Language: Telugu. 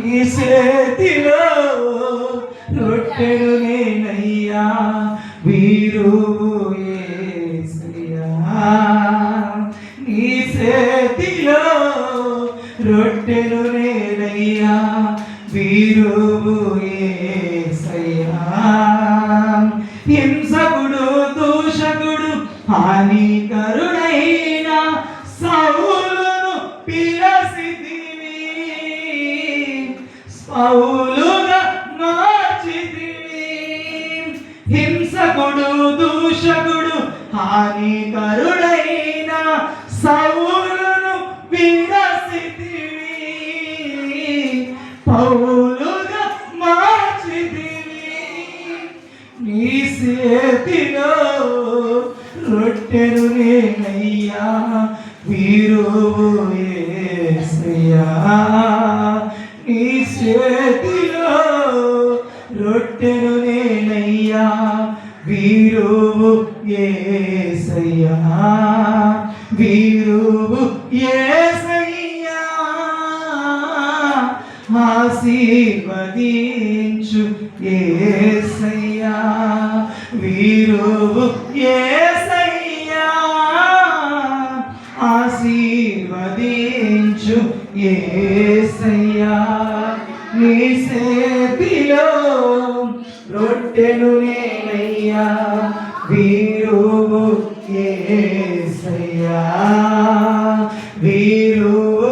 నీ చేతిలో రొట్టెను నేనయ్యా వీరువు యేసయ్యా నీ చేతిలో రొట్టెను నేనయ్యా వీరువు యేసయ్యా హింసకుడు దూషకుడు హానికరుడైన సౌలును పిలసితివి సౌలుగా మార్చితివి హింసకుడు దూషకుడు హానికరుడైన సౌలును పిలసితివి పౌలుగా మార్చితివి నీ చేతిలో రొట్టెను నేనయ్యా వీరువు యేసయ్యా నీ చేతిలో రొట్టెను నేనయ్యా వీరువు యేసయ్యా వీరువు యేసయ్యా ఆశీర్వదించు యేసయ్యా వీరువు యేసయ్యా ఆశీర్వదించు యేసయ్యా నీ చేతిలో రొట్టెను నేనయ్యా వీరువు యేసయ్యా వీరువు